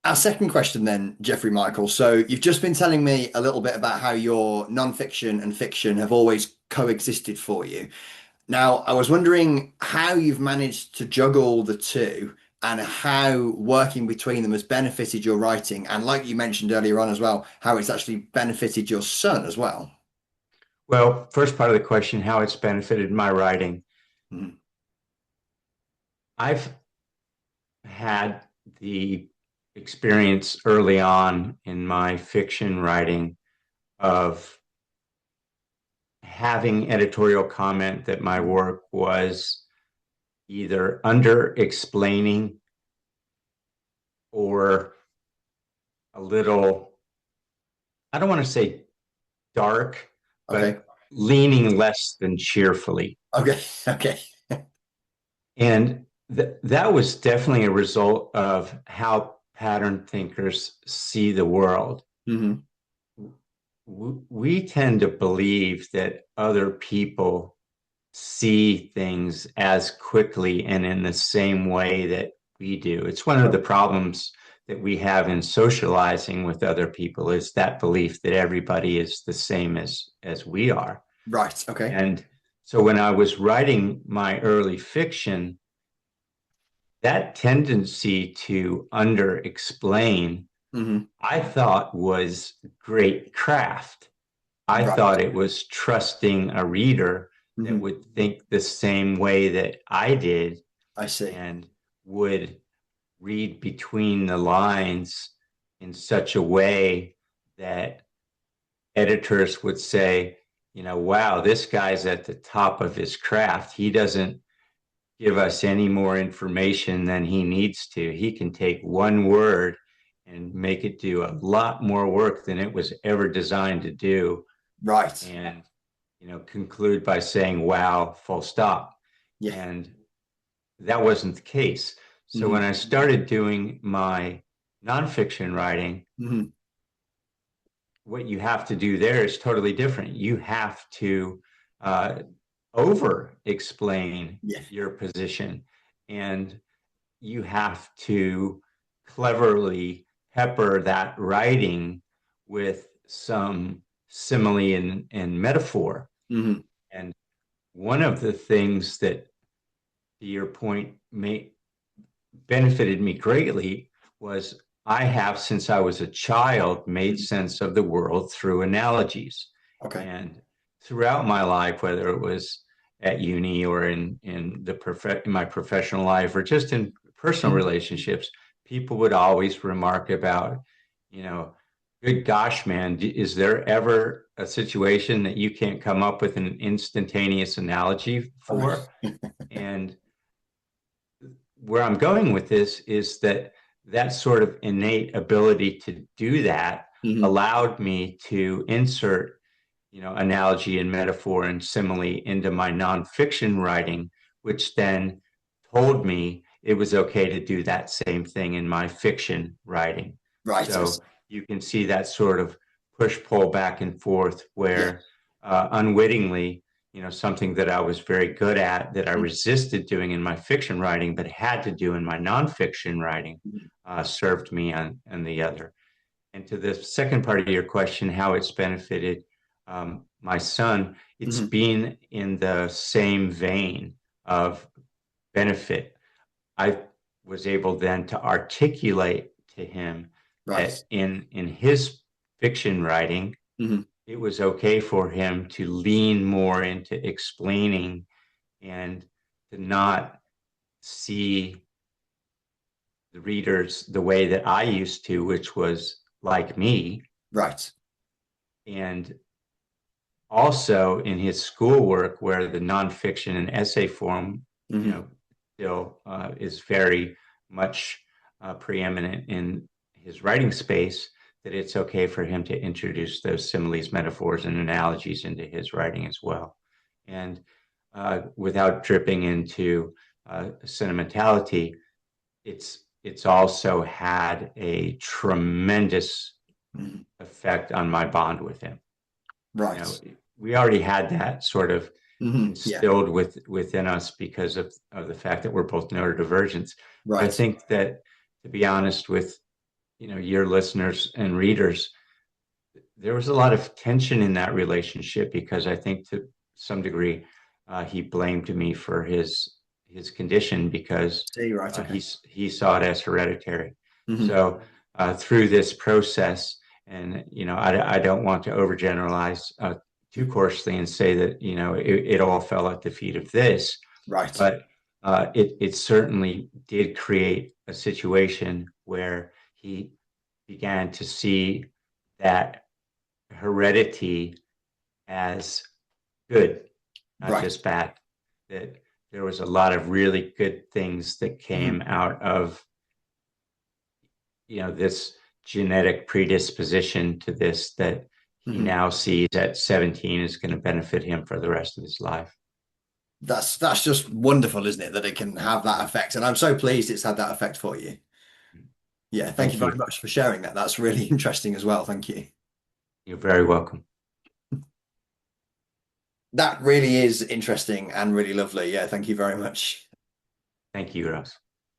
Our second question then, Jeffrey Michael. So you've just been telling me a little bit about how your nonfiction and fiction have always coexisted for you. Now, I was wondering how you've managed to juggle the two and how working between them has benefited your writing. And like you mentioned earlier on as well, how it's actually benefited your son as well. Well, first part of the question, how it's benefited my writing. Mhm. I've had the experience early on in my fiction writing of having editorial comment that my work was either under explaining or a little, I don't want to say dark, Okay. but leaning less than cheerfully. Okay. Okay. And that was definitely a result of how pattern thinkers see the world. Hmm. We tend to believe that other people see things as quickly and in the same way that we do. It's one of the problems that we have in socializing with other people is that belief that everybody is the same as we are. Right. Okay. And so when I was writing my early fiction, that tendency to under explain, Hmm. I thought was great craft. I Right. thought it was trusting a reader that Hmm. would think the same way that I did I see. and would read between the lines in such a way that editors would say, wow, this guy's at the top of his craft. He doesn't give us any more information than he needs to. He can take one word and make it do a lot more work than it was ever designed to do. Right. And, conclude by saying, wow, full stop. Yeah. And that wasn't the case. So when Hmm. I started doing my nonfiction writing, Hmm. what you have to do there is totally different. You have to uh, over explain Yeah. your position and you have to cleverly pepper that writing with some simile and metaphor. Hmm. And one of the things that, to your point, benefited me greatly was I have, since I was a child, made sense of the world through analogies. Okay. And throughout my life, whether it was at uni or in my professional life or just in personal Mhm. relationships, people would always remark about, you know, good gosh, man, is there ever a situation that you can't come up with an instantaneous analogy Okay. for? And where I'm going with this is that that sort of innate ability to do that Hmm. allowed me to insert, analogy and metaphor and simile into my nonfiction writing, which then told me it was okay to do that same thing in my fiction writing. Right. So you can see that sort of push pull back and forth Yeah. where unwittingly, something that I was very good at that I Mhm. resisted doing in my fiction writing, but had to do in my nonfiction writing, served me on the other. And to the second part of your question, how it's benefited my son, it's Mhm. been in the same vein of benefit. I was able then to articulate to him Right. that in his fiction writing, Hmm. it was okay for him to lean more into explaining and to not see the readers the way that I used to, which was like me. Right. And also in his schoolwork, where the nonfiction and essay form, Hmm. still is very much preeminent in his writing space, that it's okay for him to introduce those similes, metaphors, and analogies into his writing as well. And without dripping into sentimentality, it's also had a tremendous Hmm. effect on my bond with him. you know, Right. we already had that sort of Yeah. instilled within us because of the fact that we're both neurodivergents. But I Right. think that, to be honest with your listeners and readers, there was a lot of tension in that relationship because I think to some degree he blamed me for his condition because See, right, okay. he saw it as hereditary. Hmm. So through this process, and I don't want to overgeneralize too coarsely and say that it all fell at the feet of this, Right. but it certainly did create a situation where he began to see that heredity as good, not Right. just bad. That there was a lot of really good things that came Hmm. out of this genetic predisposition to this that he Hmm. now sees at 17 is going to benefit him for the rest of his life. That's just wonderful, isn't it? That it can have that effect. And I'm so pleased it's had that effect for you. Yeah, thank you Thank you. very much for sharing that. That's really interesting as well. Thank you. You're very welcome. That really is interesting and really lovely. Yeah, thank you very much. Thank you, Ross.